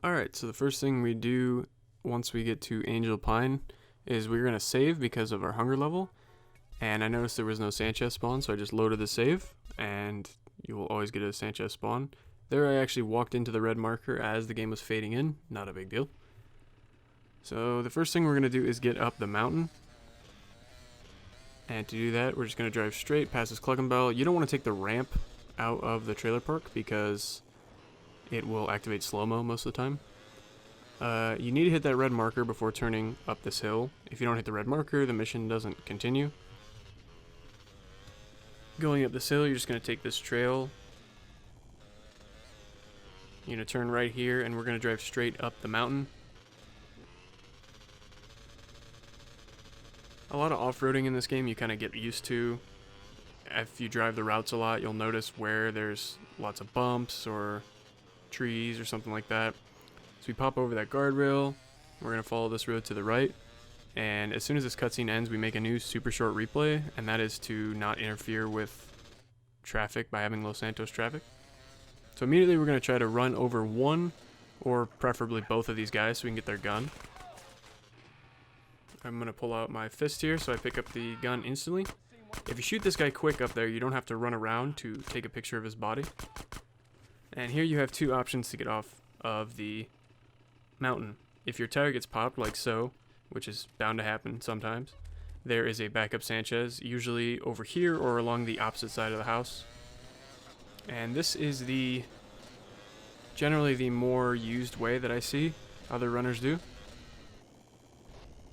Alright, so the first thing we do once we get to Angel Pine is we're going to save because of our hunger level. And I noticed there was no Sanchez spawn, so I just loaded the save, and you will always get a Sanchez spawn. There I actually walked into the red marker as the game was fading in, not a big deal. So the first thing we're going to do is get up the mountain. And to do that, we're just going to drive straight past this Cluckenbell. You don't want to take the ramp out of the trailer park because it will activate slow-mo most of the time. You need to hit that red marker before turning up this hill. If you don't hit the red marker, the mission doesn't continue. Going up this hill, you're just going to take this trail. You're going to turn right here, and we're going to drive straight up the mountain. A lot of off-roading in this game you kind of get used to. If you drive the routes a lot, you'll notice where there's lots of bumps or trees or something like that. So we pop over that guardrail. We're going to follow this road to the right. And as soon as this cutscene ends, we make a new super short replay, and that is to not interfere with traffic by having Los Santos traffic. So immediately we're going to try to run over one, or preferably both of these guys so we can get their gun. I'm going to pull out my fist here so I pick up the gun instantly. If you shoot this guy quick up there, you don't have to run around to take a picture of his body. And here you have two options to get off of the mountain. If your tire gets popped like so, which is bound to happen sometimes, there is a backup Sanchez, usually over here or along the opposite side of the house. And this is generally the more used way that I see other runners do.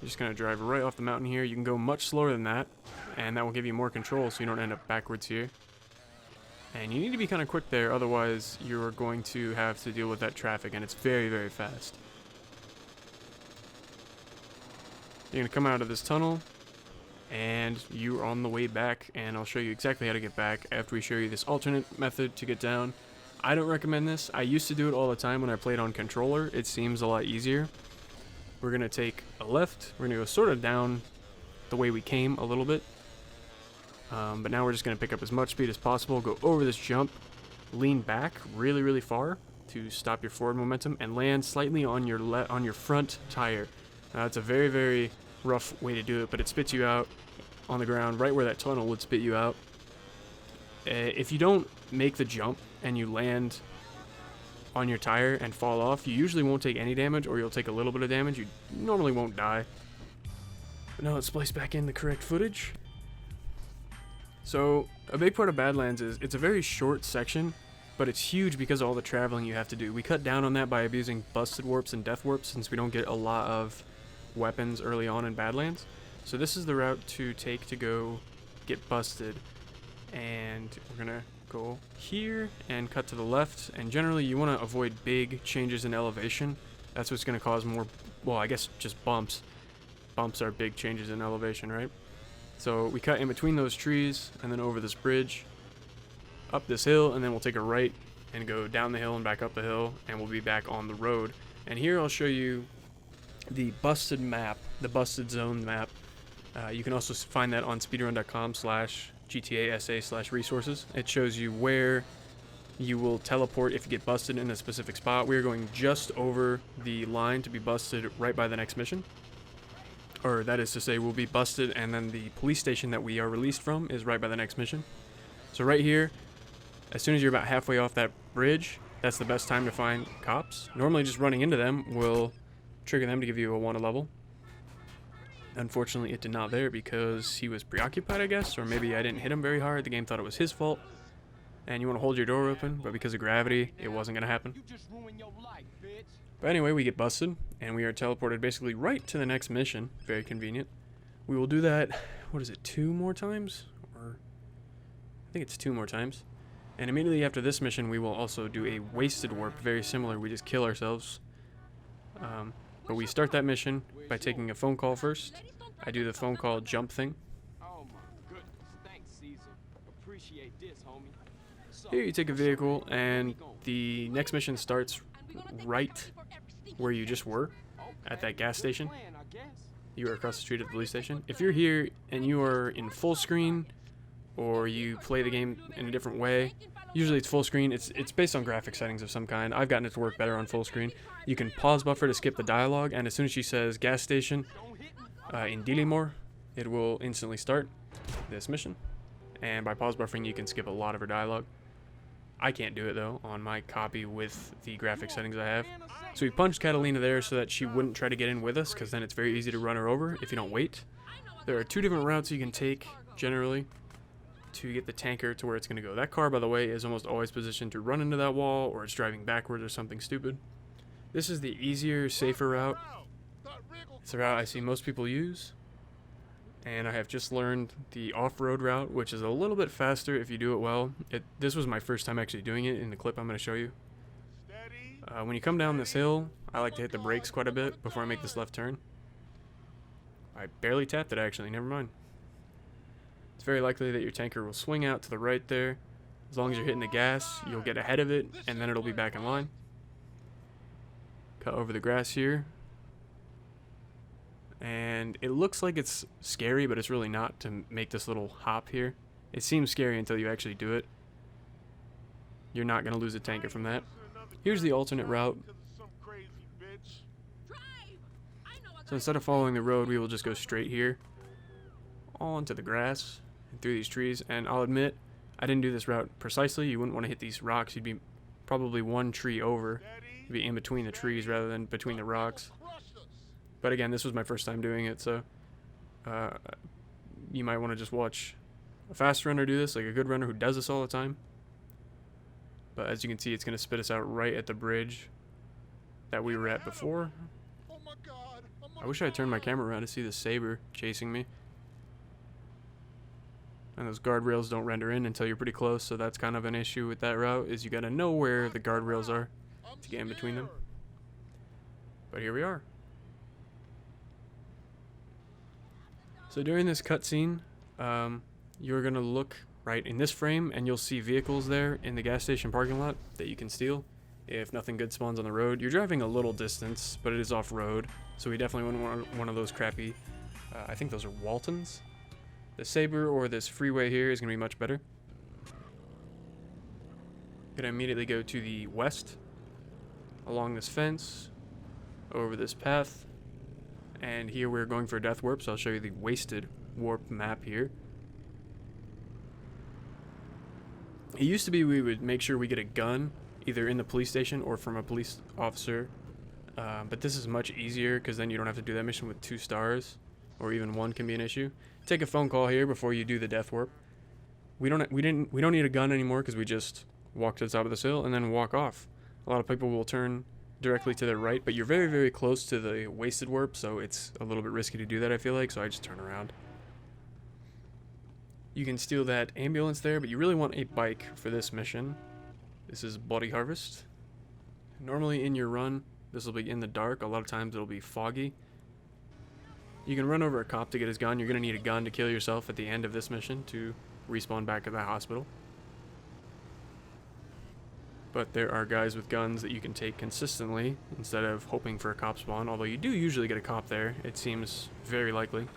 You're just going to drive right off the mountain here. You can go much slower than that, and that will give you more control so you don't end up backwards here. And you need to be kind of quick there, otherwise you're going to have to deal with that traffic, and it's very, very fast. You're going to come out of this tunnel, and you're on the way back, and I'll show you exactly how to get back after we show you this alternate method to get down. I don't recommend this. I used to do it all the time when I played on controller. It seems a lot easier. We're going to take a left. We're going to go sort of down the way we came a little bit. But now we're just going to pick up as much speed as possible, go over this jump, lean back really, really far to stop your forward momentum, and land slightly on your front tire. Now, it's a very, very rough way to do it, but it spits you out on the ground right where that tunnel would spit you out. If you don't make the jump and you land on your tire and fall off, you usually won't take any damage, or you'll take a little bit of damage. You normally won't die. But now let's splice back in the correct footage. So a big part of Badlands is it's a very short section, but it's huge because of all the traveling you have to do. We cut down on that by abusing busted warps and death warps since we don't get a lot of weapons early on in Badlands. So this is the route to take to go get busted. And we're going to go here and cut to the left, and generally you want to avoid big changes in elevation. That's what's going to cause more, well, I guess just bumps. Bumps are big changes in elevation, right? So we cut in between those trees and then over this bridge, up this hill, and then we'll take a right and go down the hill and back up the hill, and we'll be back on the road. And here I'll show you the busted map, the busted zone map. You can also find that on speedrun.com/GTASA/resources. It shows you where you will teleport if you get busted in a specific spot. We're going just over the line to be busted right by the next mission. Or that is to say, we'll be busted, and then the police station that we are released from is right by the next mission. So right here, as soon as you're about halfway off that bridge, that's the best time to find cops. Normally just running into them will trigger them to give you a wanted level. Unfortunately, it did not there because he was preoccupied, I guess, or maybe I didn't hit him very hard. The game thought it was his fault. And you want to hold your door open, but because of gravity, it wasn't going to happen. But anyway, we get busted, and we are teleported basically right to the next mission. Very convenient. We will do that, what is it, 2 more times? Or I think it's 2 more times. And immediately after this mission, we will also do a wasted warp, very similar. We just kill ourselves. But we start that mission by taking a phone call first. I do the phone call jump thing. Oh my goodness, thanks, Caesar. Appreciate this, homie. Here you take a vehicle, and the next mission starts right where you just were, at that gas station. You are across the street at the police station. If you're here and you are in full screen, or you play the game in a different way, Usually it's full screen. It's based on graphic settings of some kind. I've gotten it to work better on full screen. You can pause buffer to skip the dialogue, and as soon as she says gas station in Dillimore, it will instantly start this mission. And by pause buffering, you can skip a lot of her dialogue. I can't do it though on my copy with the graphic settings I have. So we punched Catalina there so that she wouldn't try to get in with us, because then it's very easy to run her over if you don't wait. There are 2 different routes you can take generally to get the tanker to where it's going to go. That car, by the way, is almost always positioned to run into that wall, or it's driving backwards or something stupid. This is the easier, safer route. It's the route I see most people use. And I have just learned the off-road route, which is a little bit faster if you do it well. This was my first time actually doing it in the clip I'm going to show you. When you come down this hill, I like to hit the brakes quite a bit before I make this left turn. I barely tapped it actually, never mind. It's very likely that your tanker will swing out to the right there. As long as you're hitting the gas, you'll get ahead of it, and then it'll be back in line. Cut over the grass here. And it looks like it's scary, but it's really not to make this little hop here. It seems scary until you actually do it. You're not going to lose a tanker from that. Here's the alternate route. So instead of following the road, we will just go straight here, all into the grass and through these trees. And I'll admit, I didn't do this route precisely. You wouldn't want to hit these rocks. You'd be probably 1 tree over. You'd be in between the trees rather than between the rocks. But again, this was my first time doing it, so you might want to just watch a fast runner do this, like a good runner who does this all the time. But as you can see, it's going to spit us out right at the bridge that we were at before. I wish I had turned my camera around to see the Saber chasing me. And those guardrails don't render in until you're pretty close, so that's kind of an issue with that route, is you got to know where the guardrails are to get in between them. But here we are. So during this cutscene, you're going to look right in this frame, and you'll see vehicles there in the gas station parking lot that you can steal if nothing good spawns on the road. You're driving a little distance, but it is off-road, so we definitely wouldn't want one of those crappy, I think those are Waltons. The Saber or this freeway here is going to be much better. Going to immediately go to the west, along this fence, over this path, and here we're going for a death warp, so I'll show you the wasted warp map here. It used to be we would make sure we get a gun either in the police station or from a police officer, but this is much easier because then you don't have to do that mission with 2 stars, or even 1 can be an issue. Take a phone call here before you do the death warp. We don't need a gun anymore because we just walk to the top of this hill and then walk off. A lot of people will turn directly to their right, but you're very, very close to the wasted warp, so it's a little bit risky to do that, I feel like, so I just turn around. You can steal that ambulance there, but you really want a bike for this mission. This is Bloody Harvest. Normally in your run, this will be in the dark. A lot of times it'll be foggy. You can run over a cop to get his gun. You're going to need a gun to kill yourself at the end of this mission to respawn back at the hospital. But there are guys with guns that you can take consistently instead of hoping for a cop spawn, although you do usually get a cop there. It seems very likely.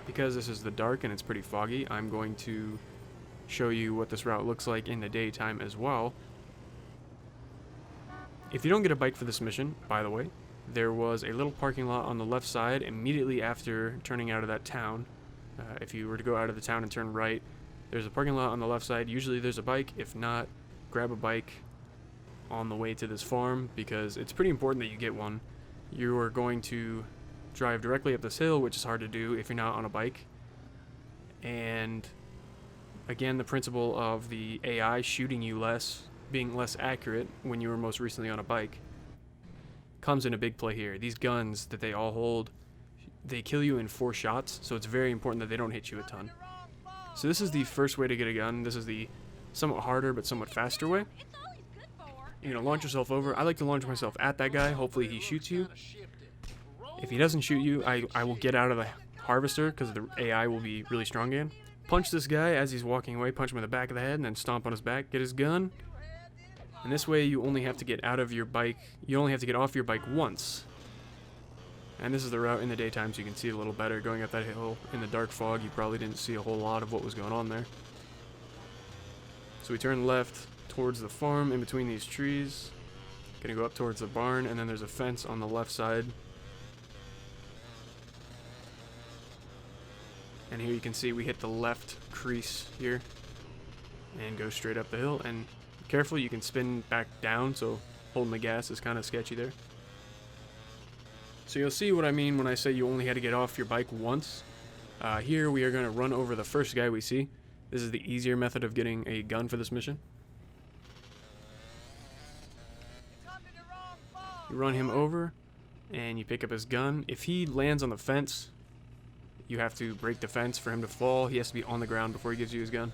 Because this is the dark and it's pretty foggy, I'm going to show you what this route looks like in the daytime as well. If you don't get a bike for this mission, by the way, there was a little parking lot on the left side immediately after turning out of that town. If you were to go out of the town and turn right, there's a parking lot on the left side. Usually there's a bike. If not, grab a bike on the way to this farm because it's pretty important that you get one. You are going to drive directly up this hill, which is hard to do if you're not on a bike. And again, the principle of the AI shooting you less, being less accurate when you were most recently on a bike, comes in a big play here. These guns that they all hold, they kill you in 4 shots, so it's very important that they don't hit you a ton. So this is the first way to get a gun. This is the somewhat harder but somewhat faster way. You're going to launch yourself over. I like to launch myself at that guy. Hopefully he shoots you. If he doesn't shoot you, I will get out of the harvester because the AI will be really strong again. Punch this guy as he's walking away. Punch him in the back of the head and then stomp on his back. Get his gun. And this way you only have to get out of your bike. You only have to get off your bike once. And this is the route in the daytime so you can see it a little better. Going up that hill in the dark fog, you probably didn't see a whole lot of what was going on there. So we turn left towards the farm in between these trees. Gonna go up towards the barn, and then there's a fence on the left side. And here you can see we hit the left crease here and go straight up the hill. And careful, you can spin back down, so holding the gas is kind of sketchy there. So you'll see what I mean when I say you only had to get off your bike once. Here we are going to run over the first guy we see. This is the easier method of getting a gun for this mission. You run him over and you pick up his gun. If he lands on the fence, you have to break the fence for him to fall. He has to be on the ground before he gives you his gun.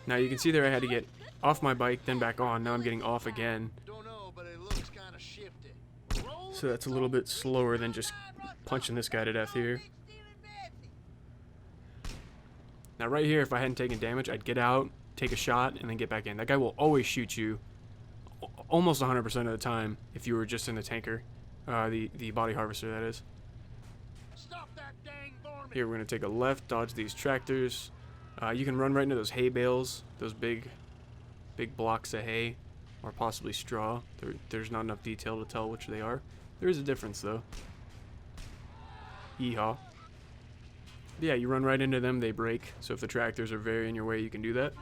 Now you can see there I had to get off my bike, then back on. Now I'm getting off again. So that's a little bit slower than just punching this guy to death here. Now right here, if I hadn't taken damage, I'd get out, take a shot, and then get back in. That guy will always shoot you almost 100% of the time if you were just in the tanker. The body harvester, that is. Here we're going to take a left, dodge these tractors. You can run right into those hay bales, those big blocks of hay, or possibly straw. There's not enough detail to tell which they are. There is a difference though. Yeehaw. Yeah, you run right into them, they break. So if the tractors are very in your way, you can do that.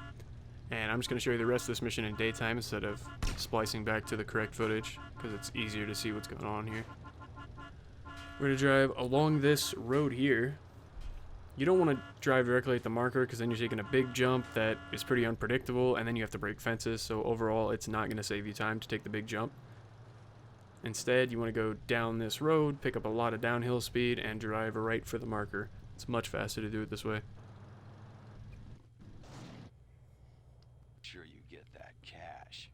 And I'm just going to show you the rest of this mission in daytime instead of splicing back to the correct footage, because it's easier to see what's going on here. We're going to drive along this road here. You don't want to drive directly at the marker, because then you're taking a big jump that is pretty unpredictable, and then you have to break fences, so overall it's not going to save you time to take the big jump. Instead, you want to go down this road, pick up a lot of downhill speed, and drive right for the marker. It's much faster to do it this way. Sure you get that cash.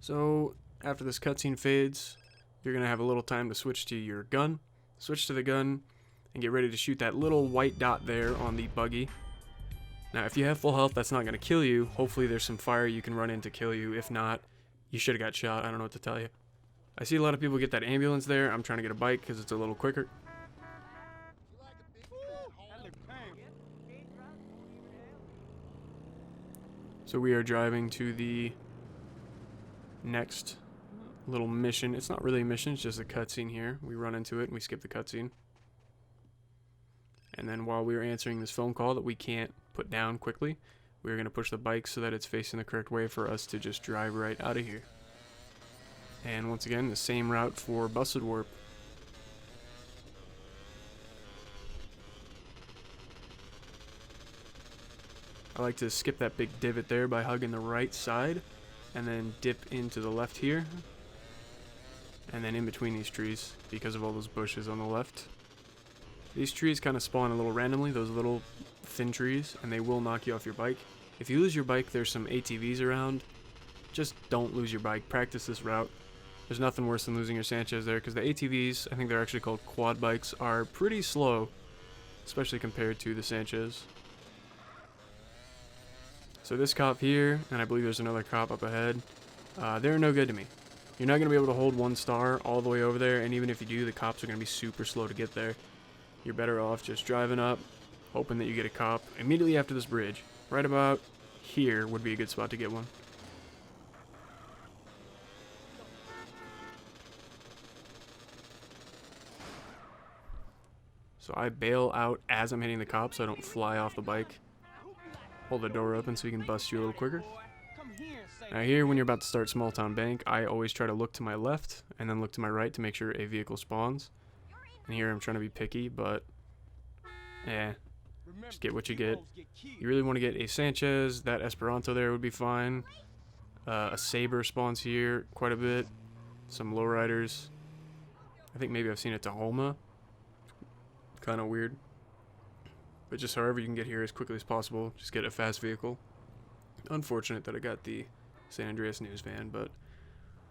So, after this cutscene fades, you're going to have a little time to switch to your gun. Switch to the gun, and get ready to shoot that little white dot there on the buggy. Now, if you have full health, that's not going to kill you. Hopefully there's some fire you can run in to kill you. If not, you should have got shot. I don't know what to tell you. I see a lot of people get that ambulance there. I'm trying to get a bike because it's a little quicker. So we are driving to the next little mission. It's not really a mission, it's just a cutscene here. We run into it and we skip the cutscene. And then while we were answering this phone call that we can't put down quickly, we're going to push the bike so that it's facing the correct way for us to just drive right out of here. And once again, the same route for Busted Warp. I like to skip that big divot there by hugging the right side, and then dip into the left here, and then in between these trees because of all those bushes on the left. These trees kind of spawn a little randomly, those little thin trees, and they will knock you off your bike. If you lose your bike, there's some ATVs around. Just don't lose your bike. Practice this route. There's nothing worse than losing your Sanchez there, because the ATVs, I think they're actually called quad bikes, are pretty slow, especially compared to the Sanchez. So this cop here, and I believe there's another cop up ahead, they're no good to me. You're not going to be able to hold 1 star all the way over there, and even if you do, the cops are going to be super slow to get there. You're better off just driving up, hoping that you get a cop immediately after this bridge. Right about here would be a good spot to get one. So I bail out as I'm hitting the cop so I don't fly off the bike. Hold the door open so he can bust you a little quicker. Now here, when you're about to start Small Town Bank, I always try to look to my left and then look to my right to make sure a vehicle spawns. And here I'm trying to be picky, but just get what you get. You really want to get a Sanchez. That Esperanto there would be fine. A Saber spawns here quite a bit. Some lowriders. I think maybe I've seen a Tahoma. Kind of weird. But just however you can get here as quickly as possible, just get a fast vehicle. Unfortunate that I got the San Andreas news van, but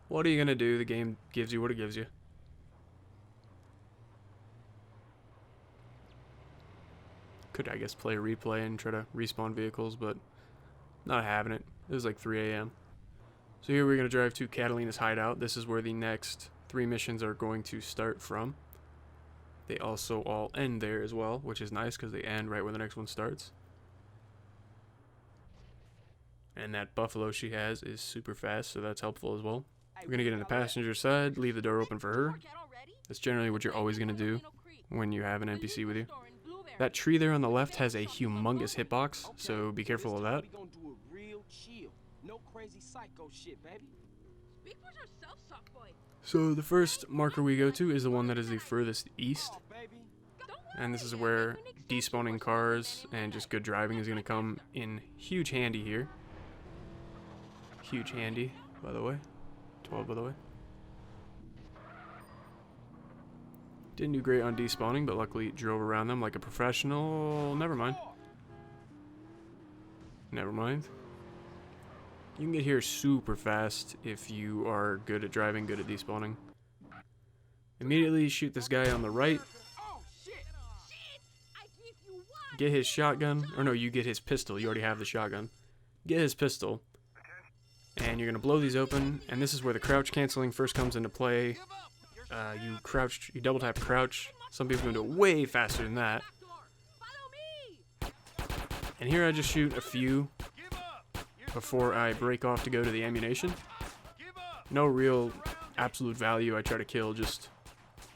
what are you going to do? The game gives you what it gives you. Could, I guess, play a replay and try to respawn vehicles, but not having it. It was like 3 a.m. So here we're going to drive to Catalina's hideout. This is where the next 3 missions are going to start from. They also all end there as well, which is nice because they end right where the next one starts. And that buffalo she has is super fast, so that's helpful as well. We're going to get in the passenger side, leave the door open for her. That's generally what you're always going to do when you have an NPC with you. That tree there on the left has a humongous hitbox, so be careful of that. So the first marker we go to is the one that is the furthest east. And this is where despawning cars and just good driving is going to come in huge handy here. Huge handy, by the way. 12, by the way. Didn't do great on despawning, but luckily drove around them like a professional. Never mind. Never mind. You can get here super fast if you are good at driving, good at despawning. Immediately shoot this guy on the right. Get his shotgun. Or no, you get his pistol. You already have the shotgun. Get his pistol. And you're going to blow these open. And this is where the crouch canceling first comes into play. You double tap crouch. Some people can do it way faster than that. And here I just shoot a few before I break off to go to the ammunition. No real absolute value. I try to kill just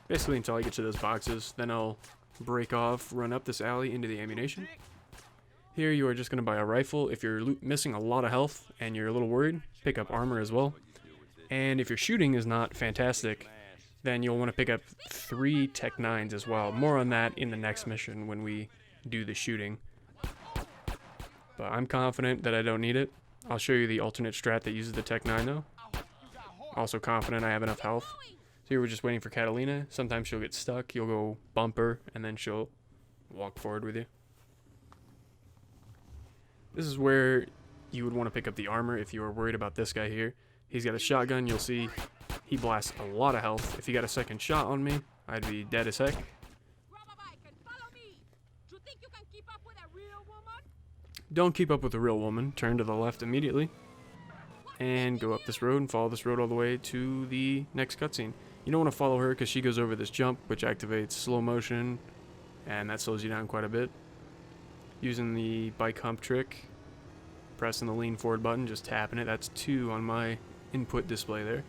basically until I get to those boxes. Then I'll break off, run up this alley into the ammunition. Here you are just going to buy a rifle. If you're missing a lot of health and you're a little worried, pick up armor as well. And if your shooting is not fantastic, then you'll want to pick up 3 Tech 9s as well. More on that in the next mission when we do the shooting. But I'm confident that I don't need it. I'll show you the alternate strat that uses the Tech 9 though. Also confident I have enough health. So here we're just waiting for Catalina. Sometimes she'll get stuck. You'll go bumper and then she'll walk forward with you. This is where you would want to pick up the armor if you were worried about this guy here. He's got a shotgun. You'll see he blasts a lot of health. If he got a second shot on me, I'd be dead as heck. Don't keep up with a real woman. Turn to the left immediately. And go up this road and follow this road all the way to the next cutscene. You don't want to follow her because she goes over this jump, which activates slow motion. And that slows you down quite a bit. Using the bike hump trick. Pressing the lean forward button, just tapping it. That's 2 on my input display there.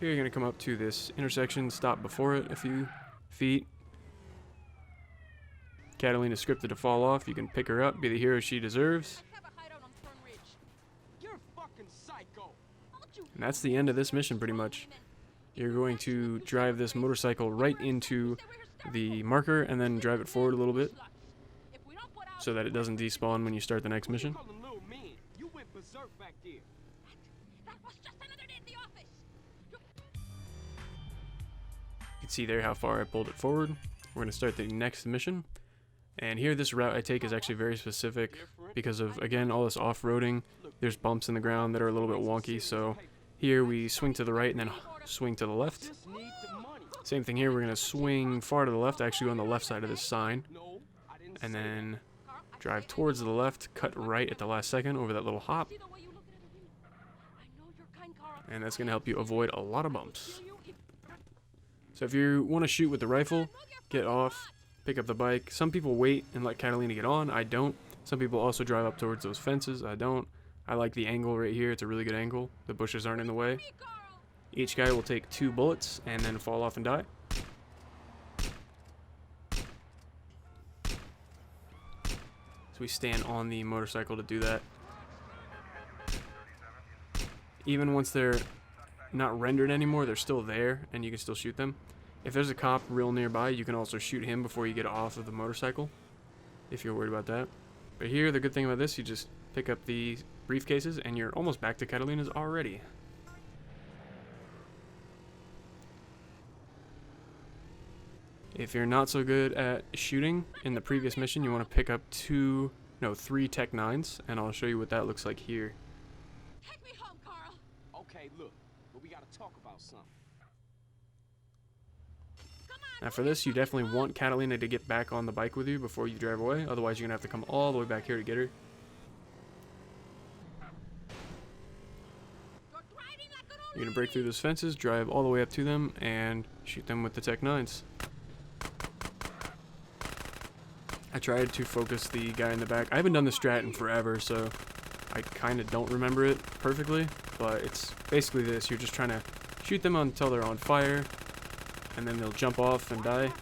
Here you're going to come up to this intersection, stop before it a few feet. Catalina's scripted to fall off. You can pick her up, be the hero she deserves. And that's the end of this mission pretty much. You're going to drive this motorcycle right into the marker and then drive it forward a little bit so that it doesn't despawn when you start the next mission. You can see there how far I pulled it forward. We're going to start the next mission. And here this route I take is actually very specific because of, again, all this off-roading. There's bumps in the ground that are a little bit wonky, so here we swing to the right and then swing to the left. Same thing here, we're going to swing far to the left, actually go on the left side of this sign. And then drive towards the left, cut right at the last second over that little hop. And that's going to help you avoid a lot of bumps. So if you want to shoot with the rifle, get off, pick up the bike. Some people wait and let Catalina get on. I don't. Some people also drive up towards those fences. I don't. I like the angle right here. It's a really good angle. The bushes aren't in the way. Each guy will take 2 bullets and then fall off and die. So we stand on the motorcycle to do that. Even once they're not rendered anymore, they're still there and you can still shoot them. If there's a cop real nearby, you can also shoot him before you get off of the motorcycle, if you're worried about that. But here, the good thing about this, you just pick up the briefcases and you're almost back to Catalina's already. If you're not so good at shooting in the previous mission, you want to pick up 3 Tech 9s, and I'll show you what that looks like here. Take me home, Carl. Okay, look, but we gotta talk about something. Now for this, you definitely want Catalina to get back on the bike with you before you drive away. Otherwise, you're going to have to come all the way back here to get her. You're going to break through those fences, drive all the way up to them, and shoot them with the Tech 9s. I tried to focus the guy in the back. I haven't done the strat in forever, so I kind of don't remember it perfectly, but it's basically this. You're just trying to shoot them until they're on fire, and then they'll jump off and die.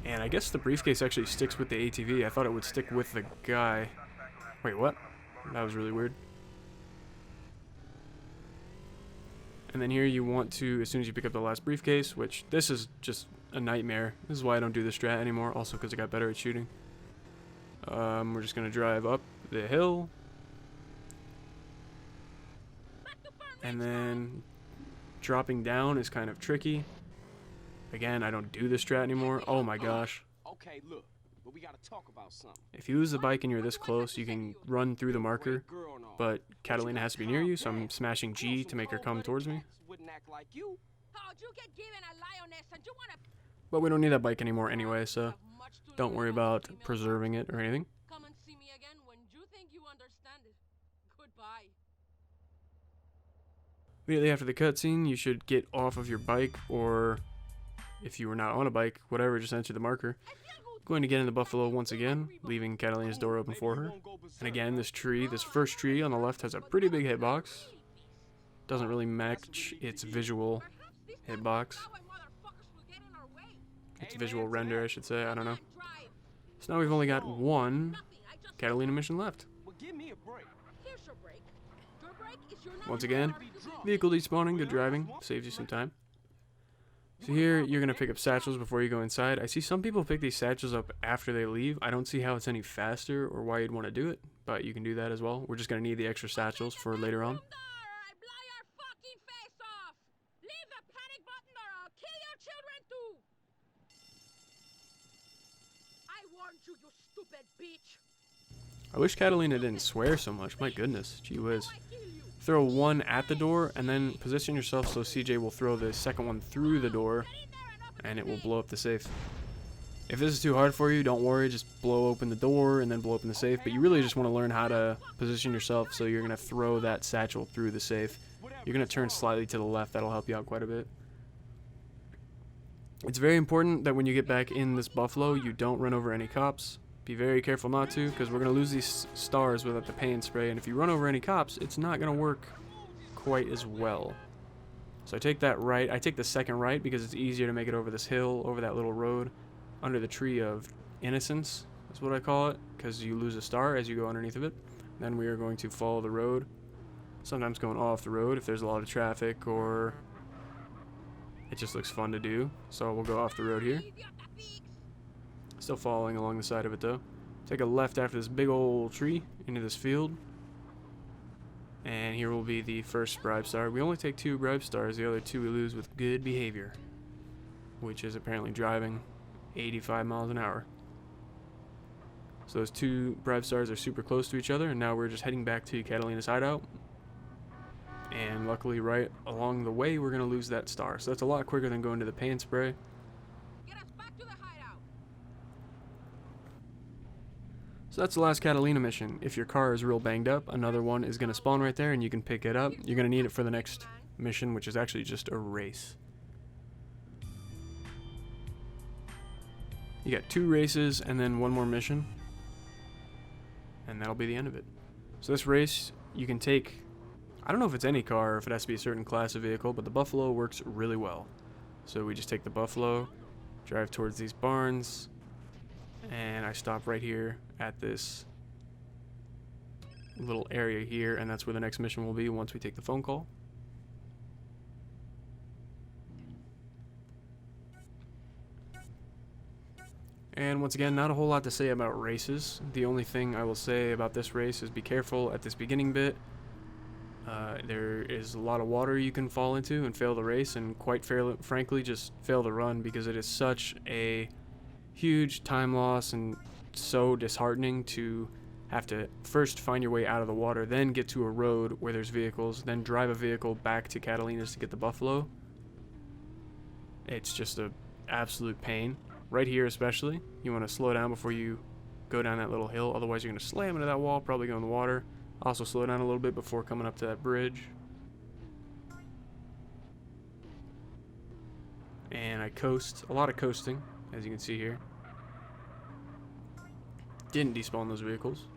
And I guess the briefcase actually sticks with the ATV. I thought it would stick with the guy. Wait, what? That was really weird. And then here you want to, as soon as you pick up the last briefcase, which this is just a nightmare. This is why I don't do the strat anymore, also because I got better at shooting. We're just going to drive up the hill. And then dropping down is kind of tricky. Again, I don't do the strat anymore. Oh my gosh. Okay, look, but we gotta talk about something. If you lose the bike and you're this close, you can run through the marker, but Catalina has to be near you, so I'm smashing G to make her come towards me. But we don't need that bike anymore anyway, so don't worry about preserving it or anything. Come and see me again when you think you understand it. Goodbye. Immediately after the cutscene, you should get off of your bike, or if you were not on a bike, whatever, just enter the marker. Going to get in the buffalo once again, leaving Catalina's door open for her. And again, this tree, this first tree on the left has a pretty big hitbox. Doesn't really match its visual hitbox. Its visual render, I should say, I don't know. So now we've only got one Catalina mission left. Once again, vehicle despawning, good driving, saves you some time. So here, you're going to pick up satchels before you go inside. I see some people pick these satchels up after they leave. I don't see how it's any faster or why you'd want to do it, but you can do that as well. We're just going to need the extra satchels for later on. I wish Catalina didn't swear so much. My goodness, gee whiz. Throw one at the door, and then position yourself so CJ will throw the second one through the door, and it will blow up the safe. If this is too hard for you, don't worry, just blow open the door and then blow open the safe, but you really just want to learn how to position yourself so you're going to throw that satchel through the safe. You're going to turn slightly to the left, that'll help you out quite a bit. It's very important that when you get back in this buffalo, you don't run over any cops. Be very careful not to, because we're going to lose these stars without the paint spray, and if you run over any cops, it's not going to work quite as well. So I take that right. I take the second right because it's easier to make it over this hill, over that little road, under the tree of innocence, is what I call it, because you lose a star as you go underneath of it. Then we are going to follow the road, sometimes going off the road if there's a lot of traffic or it just looks fun to do. So we'll go off the road here. Still following along the side of it though. Take a left after this big old tree into this field. And here will be the first bribe star. We only take 2 bribe stars, the other 2 we lose with good behavior, which is apparently driving 85 miles an hour. So those 2 bribe stars are super close to each other, and now we're just heading back to Catalina's hideout. And luckily right along the way we're going to lose that star. So that's a lot quicker than going to the paint spray. So that's the last Catalina mission. If your car is real banged up, another one is going to spawn right there and you can pick it up. You're going to need it for the next mission, which is actually just a race. You got 2 races and then 1 more mission. And that'll be the end of it. So this race, you can take, I don't know if it's any car or if it has to be a certain class of vehicle, but the Buffalo works really well. So we just take the Buffalo, drive towards these barns, and I stop right here at this little area here, and that's where the next mission will be once we take the phone call. And once again, not a whole lot to say about races. The only thing I will say about this race is be careful at this beginning bit. There is a lot of water you can fall into and fail the race, and quite frankly just fail the run, because it is such a huge time loss and so disheartening to have to first find your way out of the water, then get to a road where there's vehicles, then drive a vehicle back to Catalina's to get the Buffalo. It's just a absolute pain. Right here especially, you want to slow down before you go down that little hill, otherwise you're going to slam into that wall, probably go in the water. Also slow down a little bit before coming up to that bridge. And I coast, a lot of coasting, as you can see here. Didn't despawn those vehicles.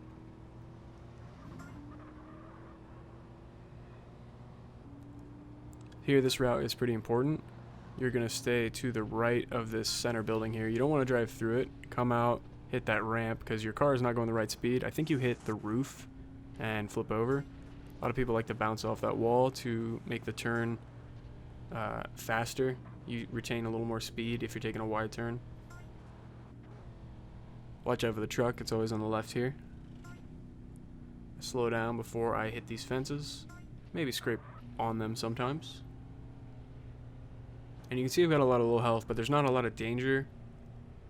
Here, this route is pretty important. You're going to stay to the right of this center building here. You don't want to drive through it. Come out, hit that ramp, because your car is not going the right speed. I think you hit the roof and flip over. A lot of people like to bounce off that wall to make the turn faster. You retain a little more speed if you're taking a wide turn. Watch out for the truck. It's always on the left here. Slow down before I hit these fences. Maybe scrape on them sometimes. And you can see I've got a lot of low health, but there's not a lot of danger.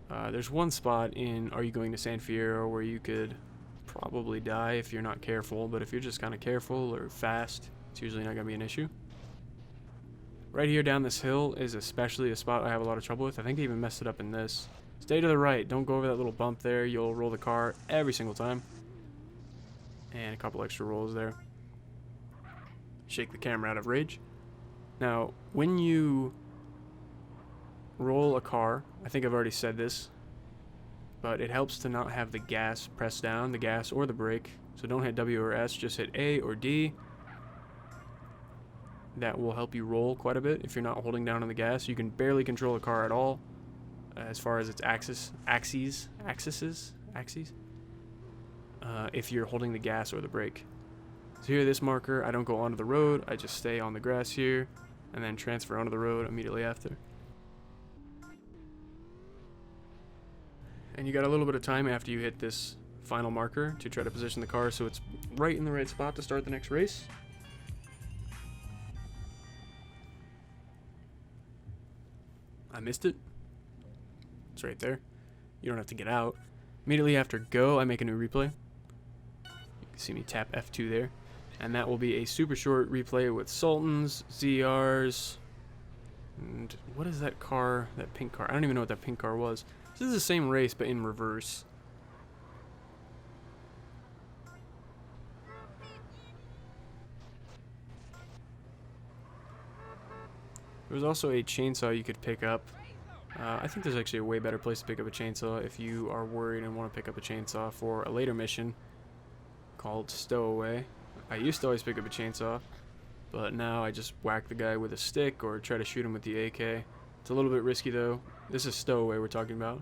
There's one spot in Are You Going to San Fierro where you could probably die if you're not careful, but if you're just kind of careful or fast, it's usually not going to be an issue. Right here down this hill is especially a spot I have a lot of trouble with. I think I even messed it up in this. Stay to the right. Don't go over that little bump there. You'll roll the car every single time. And a couple extra rolls there. Shake the camera out of rage. Now, when you roll a car, I think I've already said this, but it helps to not have the gas pressed down, the gas or the brake. So don't hit W or S, just hit A or D. That will help you roll quite a bit if you're not holding down on the gas. You can barely control a car at all as far as its axes, if you're holding the gas or the brake. So here, this marker, I don't go onto the road. I just stay on the grass here and then transfer onto the road immediately after. And you got a little bit of time after you hit this final marker to try to position the car so it's right in the right spot to start the next race. I missed it. It's right there. You don't have to get out. Immediately after go, I make a new replay. You can see me tap F2 there. And that will be a super short replay with Sultans, ZRs, and what is that car, that pink car? I don't even know what that pink car was. This is the same race, but in reverse. There's also a chainsaw you could pick up. I think there's actually a way better place to pick up a chainsaw if you are worried and want to pick up a chainsaw for a later mission called Stowaway. I used to always pick up a chainsaw, but now I just whack the guy with a stick or try to shoot him with the AK. It's a little bit risky though. This is Stowaway we're talking about,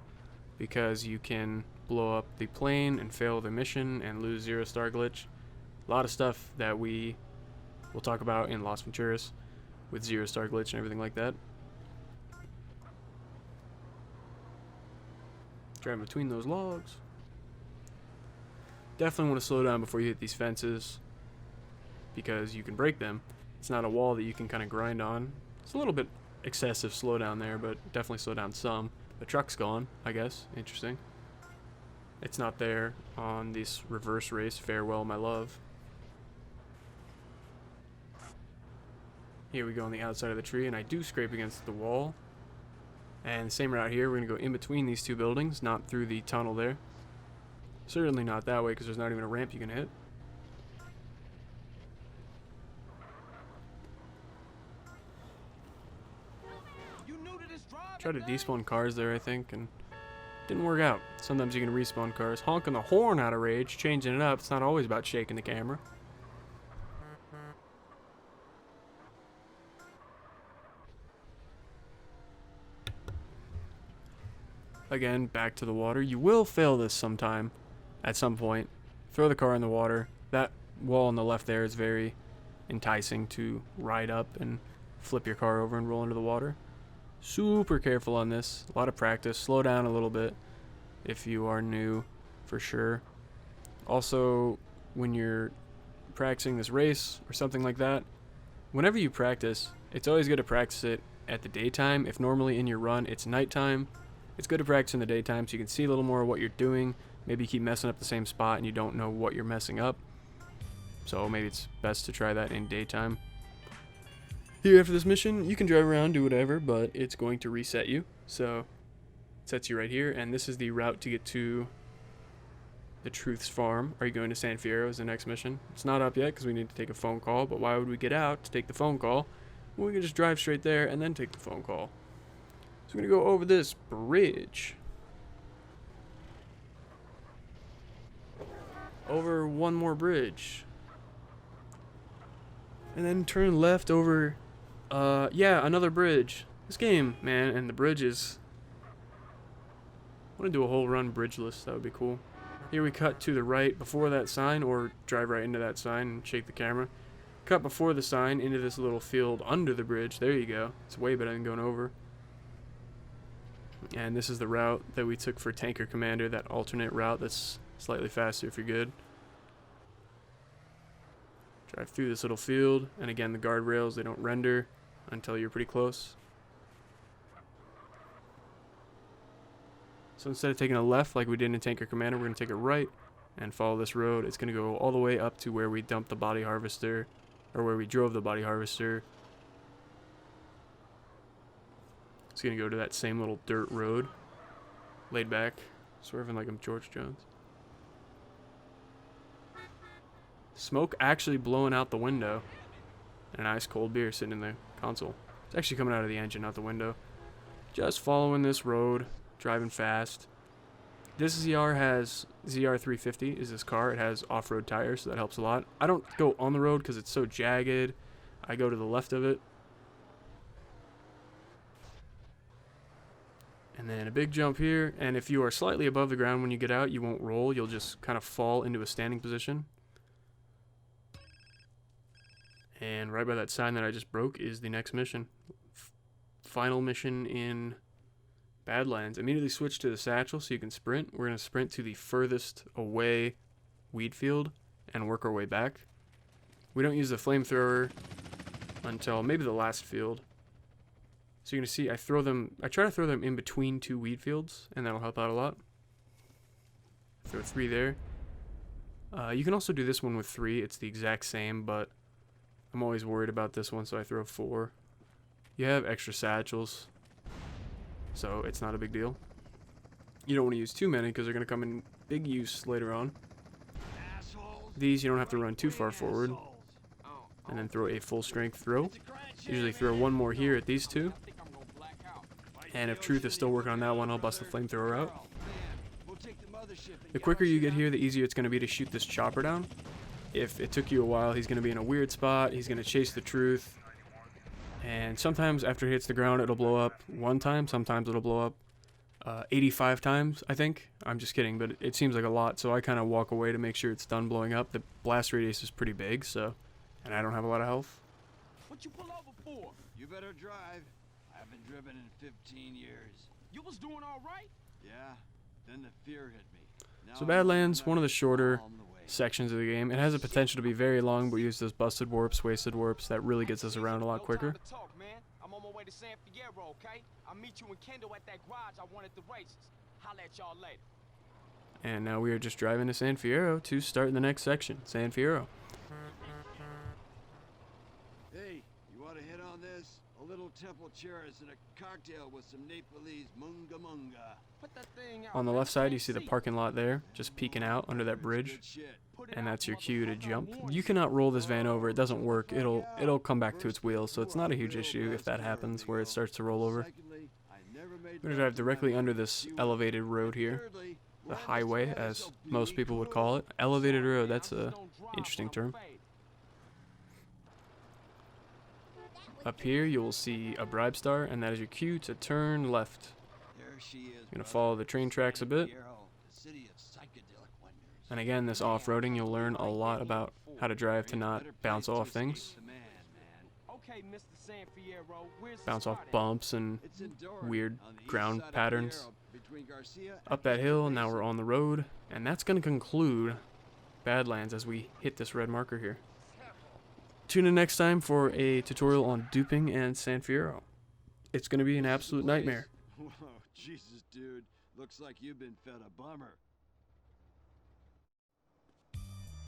because you can blow up the plane and fail the mission and lose 0-star glitch. A lot of stuff that we will talk about in Las Venturas with 0-star glitch and everything like that. Driving between those logs. Definitely want to slow down before you hit these fences, because you can break them. It's not a wall that you can kind of grind on. It's a little bit excessive slow down there, but definitely slow down some. The truck's gone, I guess. Interesting. It's not there on this reverse race. Farewell, my love. Here we go on the outside of the tree, and I do scrape against the wall. And same route here. We're going to go in between these two buildings, not through the tunnel there. Certainly not that way, because there's not even a ramp you can hit. Tried to despawn cars there, I think, and didn't work out. Sometimes you can respawn cars. Honking the horn out of rage, changing it up. It's not always about shaking the camera. Again, back to the water. You will fail this sometime, at some point. Throw the car in the water. That wall on the left there is very enticing to ride up and flip your car over and roll into the water. Super careful on this. A lot of practice. Slow down a little bit if you are new, for sure. Also, when you're practicing this race or something like that, whenever you practice, it's always good to practice it at the daytime. If normally in your run it's nighttime, it's good to practice in the daytime so you can see a little more of what you're doing. Maybe you keep messing up the same spot and you don't know what you're messing up. So maybe it's best to try that in daytime. Here after this mission, you can drive around, do whatever, but it's going to reset you. So it sets you right here, and this is the route to get to the Truth's farm. Are you going to San Fierro is the next mission. It's not up yet because we need to take a phone call, but why would we get out to take the phone call? Well, we can just drive straight there and then take the phone call. So we're gonna go over this bridge. Over one more bridge. And then turn left over, yeah, another bridge. This game, man, and the bridges. I want to do a whole run bridgeless, that would be cool. Here we cut to the right before that sign, or drive right into that sign and shake the camera. Cut before the sign into this little field under the bridge. There you go. It's way better than going over. And this is the route that we took for Tanker Commander, that alternate route that's slightly faster if you're good. Drive through this little field, and again the guardrails, they don't render until you're pretty close. So instead of taking a left like we did in Tanker Commander, we're going to take a right and follow this road. It's going to go all the way up to where we dumped the body harvester, or where we drove the body harvester. It's going to go to that same little dirt road, laid back, swerving like I'm George Jones. Smoke actually blowing out the window, and an ice cold beer sitting in the console. It's actually coming out of the engine, not the window. Just following this road, driving fast. This ZR has, ZR350 is this car. It has off-road tires, so that helps a lot. I don't go on the road because it's so jagged. I go to the left of it. And then a big jump here, and if you are slightly above the ground when you get out, you won't roll. You'll just kind of fall into a standing position. And right by that sign that I just broke is the next mission. Final mission in Badlands. Immediately switch to the satchel so you can sprint. We're going to sprint to the furthest away weed field and work our way back. We don't use the flamethrower until maybe the last field. So you're going to see I try to throw them in between two weed fields, and that'll help out a lot. Throw 3 there. You can also do this one with 3. It's the exact same, but I'm always worried about this one, so I throw 4. You have extra satchels, so it's not a big deal. You don't want to use too many because they're going to come in big use later on. These you don't have to run too far forward. And then throw a full strength throw. Usually throw one more here at these two. And if Truth is still working on that one, I'll bust the flamethrower out. The quicker you get here, the easier it's going to be to shoot this chopper down. If it took you a while, he's going to be in a weird spot. He's going to chase the Truth. And sometimes after it hits the ground, it'll blow up 1 time. Sometimes it'll blow up 85 times, I think. I'm just kidding, but it seems like a lot. So I kind of walk away to make sure it's done blowing up. The blast radius is pretty big, so, and I don't have a lot of health. What you pull over for? You better drive. I haven't driven in 15 years. You was doing all right? Yeah, then the fear hit me. Now So Badlands, one of the shorter sections of the game. It has a potential to be very long, but we use those busted warps, wasted warps. That really gets us around a lot quicker. No time to talk, man. I'm on my way to San Fierro, okay? I'll meet you and Kendall at that garage I wanted the races. Holla at y'all later. And now we are just driving to San Fierro to start the next section, San Fierro. Hey, you want to hit on this? A little temple chairs and a cocktail with some Nepalese munga munga. Put that thing out. On the left side, you see the parking lot there, just peeking out under that bridge. And that's your cue to jump. You cannot roll this van over. It doesn't work. It'll come back to its wheels, so it's not a huge issue if that happens where it starts to roll over. I'm going to drive directly under this elevated road here. The highway, as most people would call it. Elevated road, that's a interesting term. Up here, you will see a bribe star, and that is your cue to turn left. You're going to follow the train tracks a bit. And again, this off-roading, you'll learn a lot about how to drive to not bounce off things. Bounce off bumps and weird ground patterns. Up that hill, now we're on the road. And that's going to conclude Badlands as we hit this red marker here. Tune in next time for a tutorial on duping and San Fierro. It's going to be an absolute nightmare. Whoa, Jesus, dude. Looks like you've been fed a bummer.